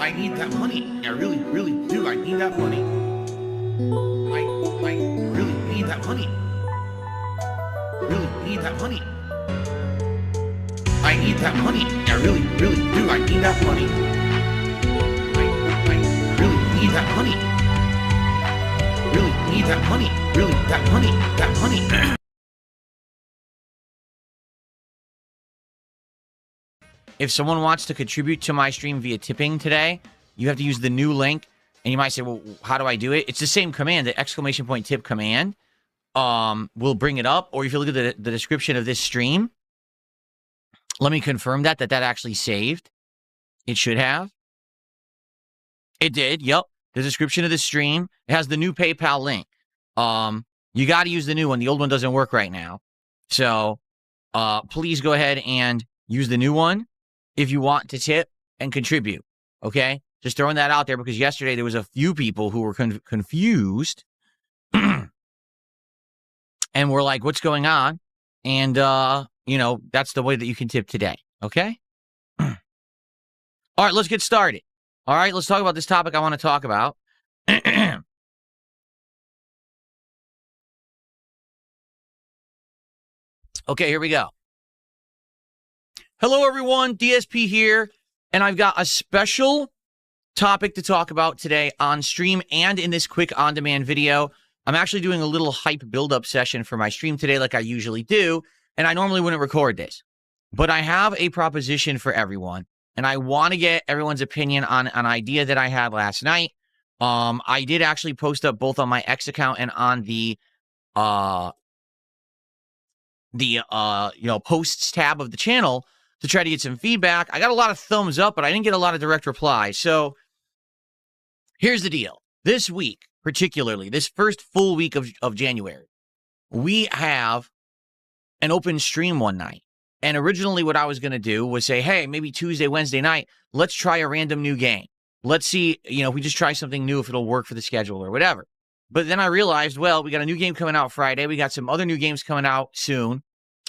I need that money. I really, really do. I need that money. I really need that money. Really need that money. I need that money. I really, really do. I need that money. I really need that money. Really need that money. Really, that money. That money. If someone wants to contribute to my stream via tipping today, you have to use the new link. And you might say, well, how do I do it? It's the same command, the ! tip command. We'll bring it up. Or if you look at the description of this stream, let me confirm that actually saved. It should have. It did, yep. The description of the stream, it has the new PayPal link. You got to use the new one. The old one doesn't work right now. So please go ahead and use the new one if you want to tip and contribute, okay? Just throwing that out there because yesterday there was a few people who were confused and were like, what's going on? And, you know, that's the way that you can tip today, okay? All right, let's get started. All right, let's talk about this topic I want to talk about. Okay, here we go. Hello, everyone. DSP here, and I've got a special topic to talk about today on stream and in this quick on-demand video. I'm actually doing a little hype build-up session for my stream today like I usually do, and I normally wouldn't record this. But I have a proposition for everyone, and I want to get everyone's opinion on an idea that I had last night. I did actually post up both on my X account and on the posts tab of the channel to try to get some feedback. I got a lot of thumbs up, but I didn't get a lot of direct replies. So here's the deal. This week, particularly, this first full week of January, we have an open stream one night. And originally what I was going to do was say, hey, maybe Tuesday, Wednesday night, let's try a random new game. Let's see, you know, if we just try something new, if it'll work for the schedule or whatever. But then I realized, well, we got a new game coming out Friday. We got some other new games coming out soon.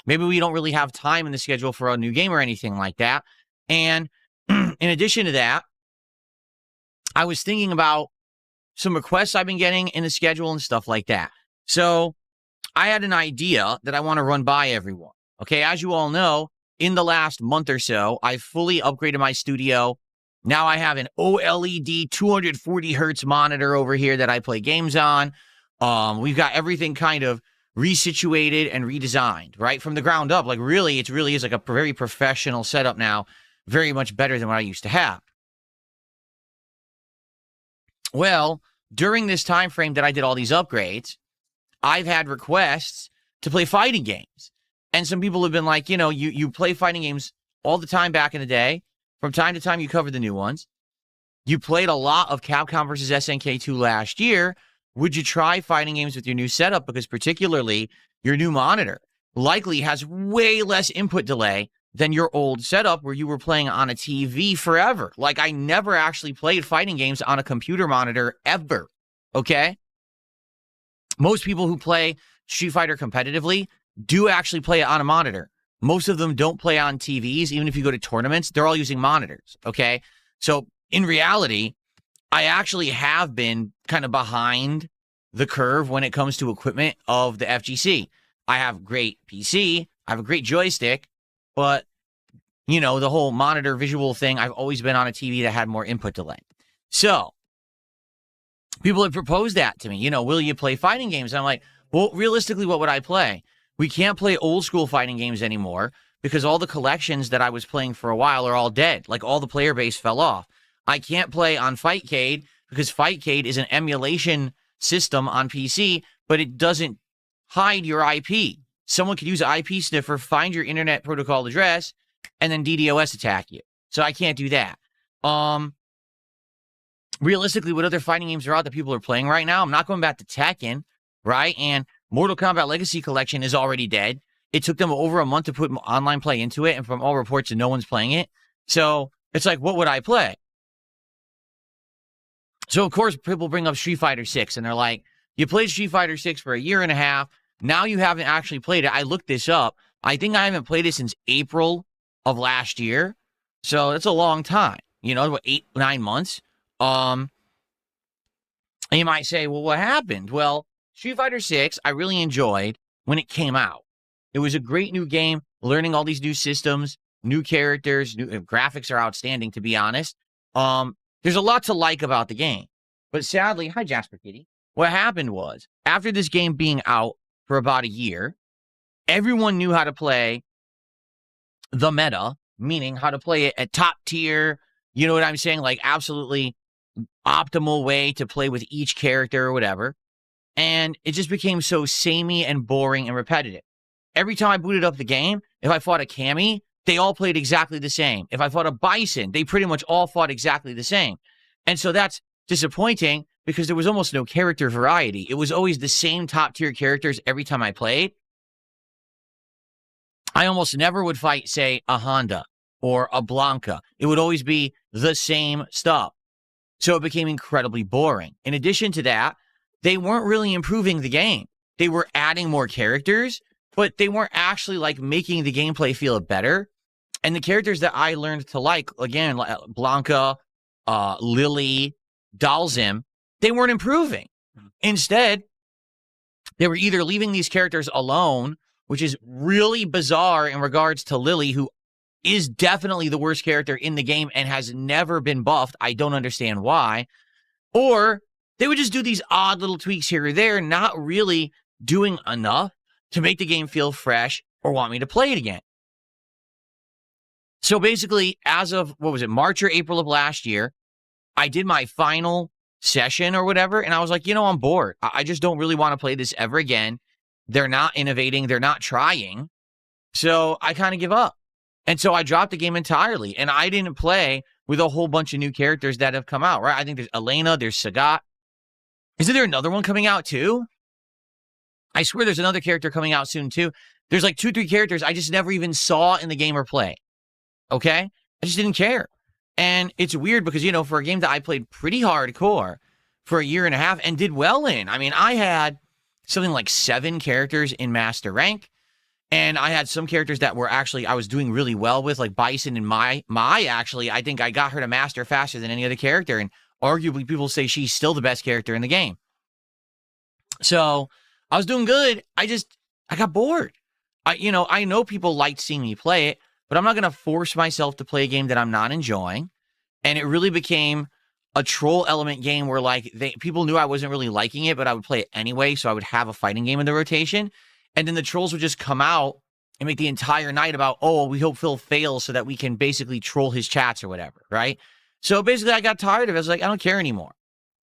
Maybe we don't really have time in the schedule for a new game or anything like that. And in addition to that, I was thinking about some requests I've been getting in the schedule and stuff like that. So I had an idea that I want to run by everyone. Okay, as you all know, in the last month or so, I fully upgraded my studio. Now I have an OLED 240 hertz monitor over here that I play games on. We've got everything kind of resituated and redesigned, right? From the ground up. Like really, it really is like a very professional setup now. Very much better than what I used to have. Well, during this time frame that I did all these upgrades, I've had requests to play fighting games. And some people have been like, you know, you play fighting games all the time back in the day. From time to time, you cover the new ones. You played a lot of Capcom versus SNK 2 last year. Would you try fighting games with your new setup? Because particularly your new monitor likely has way less input delay than your old setup where you were playing on a TV forever. Like I never actually played fighting games on a computer monitor ever. Okay? Most people who play Street Fighter competitively do actually play it on a monitor. Most of them don't play on TVs. Even if you go to tournaments, they're all using monitors. Okay? So in reality, I actually have been kind of behind the curve when it comes to equipment of the FGC. I have great PC. I have a great joystick. But, you know, the whole monitor visual thing, I've always been on a TV that had more input delay. So people have proposed that to me. You know, will you play fighting games? And I'm like, well, realistically, what would I play? We can't play old school fighting games anymore because all the collections that I was playing for a while are all dead. Like all the player base fell off. I can't play on Fightcade because Fightcade is an emulation system on PC, but it doesn't hide your IP. Someone could use an IP sniffer, find your internet protocol address, and then DDoS attack you. So I can't do that. Realistically, what other fighting games are out that people are playing right now? I'm not going back to Tekken, right? And Mortal Kombat Legacy Collection is already dead. It took them over a month to put online play into it, and from all reports, no one's playing it. So it's like, what would I play? So, of course, people bring up Street Fighter 6, and they're like, you played Street Fighter 6 for a year and a half. Now you haven't actually played it. I looked this up. I think I haven't played it since April of last year. So, it's a long time. what, 8, 9 months. And you might say, well, what happened? Well, Street Fighter 6, I really enjoyed when it came out. It was a great new game, learning all these new systems, new characters, new graphics are outstanding, to be honest. There's a lot to like about the game. But sadly, hi, Jasper Kitty. What happened was, after this game being out for about a year, everyone knew how to play the meta, meaning how to play it at top tier, you know what I'm saying? Like, absolutely optimal way to play with each character or whatever. And it just became so samey and boring and repetitive. Every time I booted up the game, if I fought a Cammy, they all played exactly the same. If I fought a Bison, they pretty much all fought exactly the same. And so that's disappointing because there was almost no character variety. It was always the same top tier characters every time I played. I almost never would fight, say, a Honda or a Blanca. It would always be the same stuff. So it became incredibly boring. In addition to that, they weren't really improving the game. They were adding more characters, but they weren't actually like making the gameplay feel better. And the characters that I learned to like, again, like Blanca, Lily, Dalzim, they weren't improving. Instead, they were either leaving these characters alone, which is really bizarre in regards to Lily, who is definitely the worst character in the game and has never been buffed. I don't understand why. Or they would just do these odd little tweaks here or there, not really doing enough to make the game feel fresh or want me to play it again. So basically, as of, March or April of last year, I did my final session or whatever, and I was like, I'm bored. I just don't really want to play this ever again. They're not innovating. They're not trying. So I kind of give up. And so I dropped the game entirely, and I didn't play with a whole bunch of new characters that have come out, right? I think there's Elena, there's Sagat. Isn't there another one coming out too? I swear there's another character coming out soon too. There's like 2-3 characters I just never even saw in the game or play. Okay? I just didn't care. And it's weird because, for a game that I played pretty hardcore for a year and a half and did well in. I mean, I had something like 7 characters in Master Rank. And I had some characters that were actually, I was doing really well with, like Bison and Mai. Actually, I think I got her to Master faster than any other character. And arguably, people say she's still the best character in the game. So, I was doing good. I got bored. I know people liked seeing me play it, but I'm not going to force myself to play a game that I'm not enjoying. And it really became a troll element game where, like, people knew I wasn't really liking it, but I would play it anyway, so I would have a fighting game in the rotation. And then the trolls would just come out and make the entire night about, we hope Phil fails so that we can basically troll his chats or whatever, right? So basically, I got tired of it. I was like, I don't care anymore.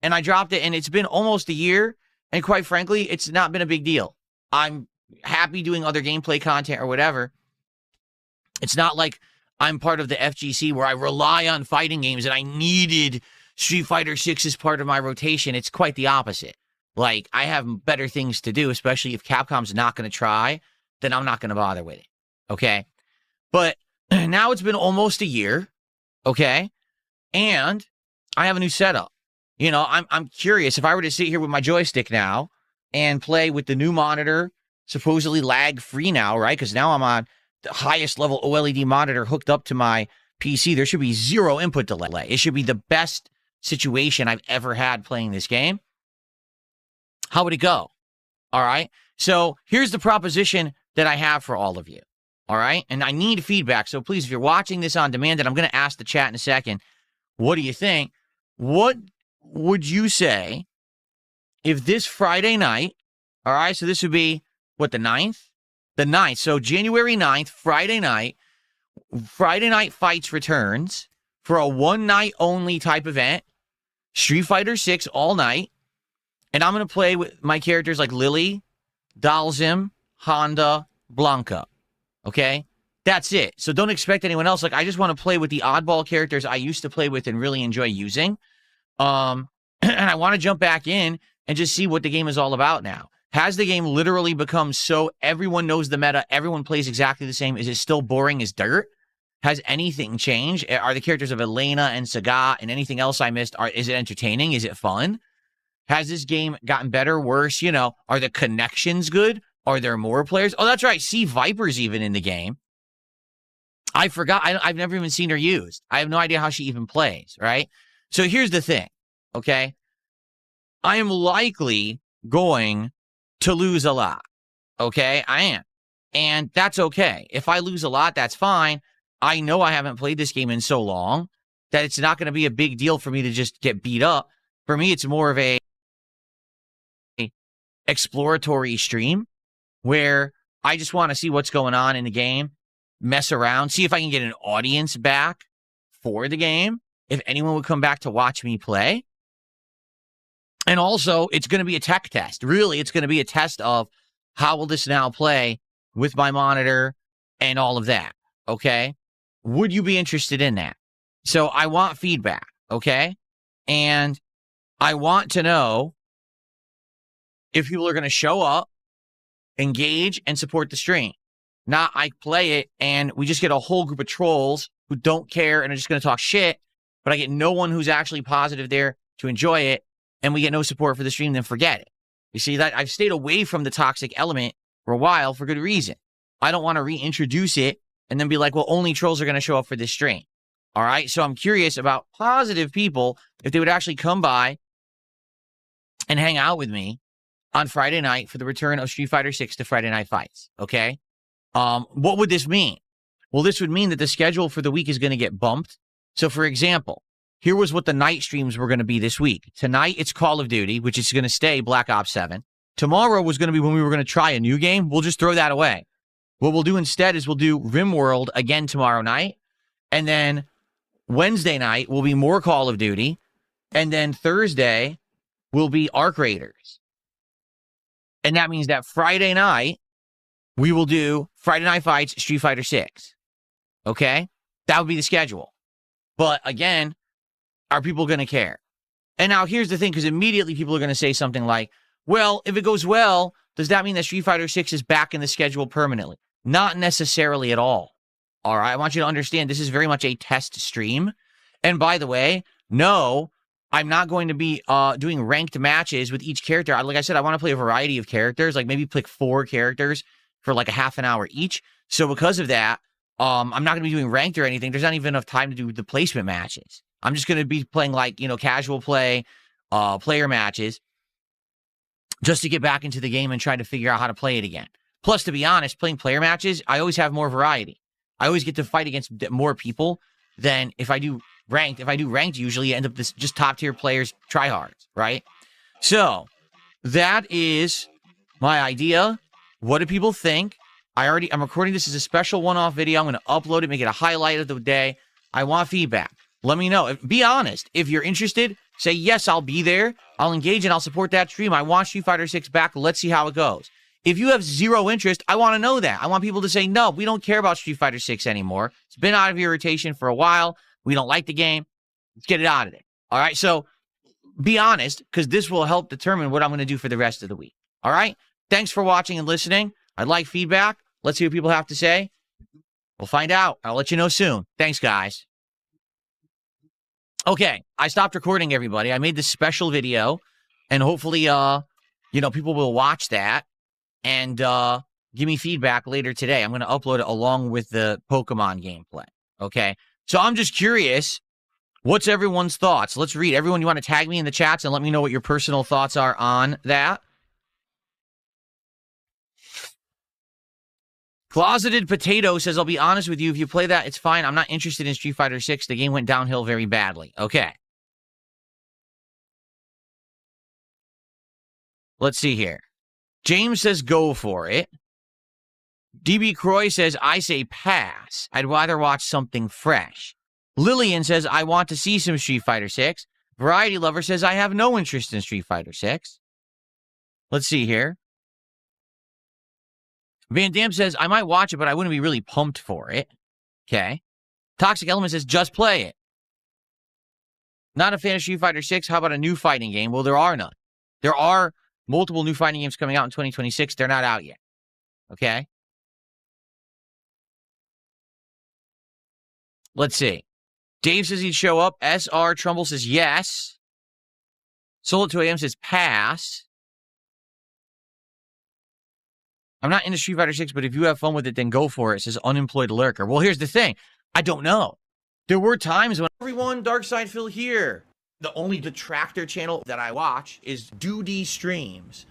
And I dropped it, and it's been almost a year. And quite frankly, it's not been a big deal. I'm happy doing other gameplay content or whatever. It's not like I'm part of the FGC where I rely on fighting games and I needed Street Fighter 6 as part of my rotation. It's quite the opposite. Like, I have better things to do, especially if Capcom's not going to try, then I'm not going to bother with it, okay? But now it's been almost a year, okay? And I have a new setup. I'm curious, if I were to sit here with my joystick now and play with the new monitor, supposedly lag-free now, right? Because now I'm on the highest level OLED monitor hooked up to my PC. There should be 0 input delay. It should be the best situation I've ever had playing this game. How would it go? All right. So here's the proposition that I have for all of you. All right. And I need feedback. So please, if you're watching this on demand, and I'm going to ask the chat in a second, what do you think? What would you say if this Friday night, all right, so this would be, the 9th? The 9th. So January 9th, Friday Night Fights returns for a one-night only type event, Street Fighter 6 all night. And I'm going to play with my characters like Lily, Dalzim, Honda, Blanca. Okay? That's it. So don't expect anyone else. Like, I just want to play with the oddball characters I used to play with and really enjoy using. And I want to jump back in and just see what the game is all about now. Has the game literally become so everyone knows the meta, everyone plays exactly the same? Is it still boring as dirt? Has anything changed? Are the characters of Elena and Sagat and anything else I missed, is it entertaining? Is it fun? Has this game gotten better, worse? Are the connections good? Are there more players? Oh, that's right. See, Viper's even in the game. I forgot. I've never even seen her used. I have no idea how she even plays, right? So here's the thing, okay? I am likely going to lose a lot, okay? I am. And that's okay. If I lose a lot, that's fine. I know I haven't played this game in so long that it's not going to be a big deal for me to just get beat up. For me, it's more of a exploratory stream where I just want to see what's going on in the game, mess around, see if I can get an audience back for the game, if anyone would come back to watch me play. And also, it's going to be a tech test. Really, it's going to be a test of how will this now play with my monitor and all of that, okay? Would you be interested in that? So I want feedback, okay? And I want to know if people are going to show up, engage, and support the stream. Not I play it and we just get a whole group of trolls who don't care and are just going to talk shit, but I get no one who's actually positive there to enjoy it, and we get no support for the stream, then forget it. You see, that I've stayed away from the toxic element for a while for good reason. I don't want to reintroduce it and then be like, well, only trolls are going to show up for this stream. All right? So I'm curious about positive people, if they would actually come by and hang out with me on Friday night for the return of Street Fighter 6 to Friday Night Fights, okay? What would this mean? Well, this would mean that the schedule for the week is going to get bumped. So, for example, here was what the night streams were going to be this week. Tonight, it's Call of Duty, which is going to stay Black Ops 7. Tomorrow was going to be when we were going to try a new game. We'll just throw that away. What we'll do instead is we'll do RimWorld again tomorrow night. And then Wednesday night will be more Call of Duty. And then Thursday will be Arc Raiders. And that means that Friday night, we will do Friday Night Fights, Street Fighter 6. Okay? That would be the schedule. But again, are people going to care? And now here's the thing, because immediately people are going to say something like, well, if it goes well, does that mean that Street Fighter 6 is back in the schedule permanently? Not necessarily at all. All right? I want you to understand this is very much a test stream. And by the way, no, I'm not going to be doing ranked matches with each character. Like I said, I want to play a variety of characters, like maybe pick 4 characters for like a half an hour each. So because of that, I'm not going to be doing ranked or anything. There's not even enough time to do the placement matches. I'm just going to be playing like, casual play, player matches just to get back into the game and try to figure out how to play it again. Plus, to be honest, playing player matches, I always have more variety. I always get to fight against more people than if I do ranked. If I do ranked, usually I end up just top tier players, tryhards, right? So that is my idea. What do people think? I'm recording this as a special one-off video. I'm going to upload it, make it a highlight of the day. I want feedback. Let me know. Be honest. If you're interested, say, yes, I'll be there. I'll engage and I'll support that stream. I want Street Fighter 6 back. Let's see how it goes. If you have zero interest, I want to know that. I want people to say, no, we don't care about Street Fighter 6 anymore. It's been out of your rotation for a while. We don't like the game. Let's get it out of there. All right? So be honest, because this will help determine what I'm going to do for the rest of the week. All right? Thanks for watching and listening. I'd like feedback. Let's see what people have to say. We'll find out. I'll let you know soon. Thanks, guys. Okay, I stopped recording, everybody. I made this special video, and hopefully, people will watch that and give me feedback later today. I'm going to upload it along with the Pokemon gameplay, okay? So I'm just curious, what's everyone's thoughts? Let's read. Everyone, you want to tag me in the chats and let me know what your personal thoughts are on that? Closeted Potato says, I'll be honest with you. If you play that, it's fine. I'm not interested in Street Fighter 6. The game went downhill very badly. Okay. Let's see here. James says, go for it. DB Croy says, I say pass. I'd rather watch something fresh. Lillian says, I want to see some Street Fighter 6. Variety Lover says, I have no interest in Street Fighter 6. Let's see here. Van Dam says, I might watch it, but I wouldn't be really pumped for it. Okay. Toxic Element says, just play it. Not a fan of Street Fighter 6. How about a new fighting game? Well, there are none. There are multiple new fighting games coming out in 2026. They're not out yet. Okay. Let's see. Dave says he'd show up. SR Trumbull says yes. Solo2AM says pass. I'm not into Street Fighter 6, but if you have fun with it, then go for it, says Unemployed Lurker. Well, here's the thing. I don't know. There were times when everyone, Darkside Phil here. The only detractor channel that I watch is Duty Streams.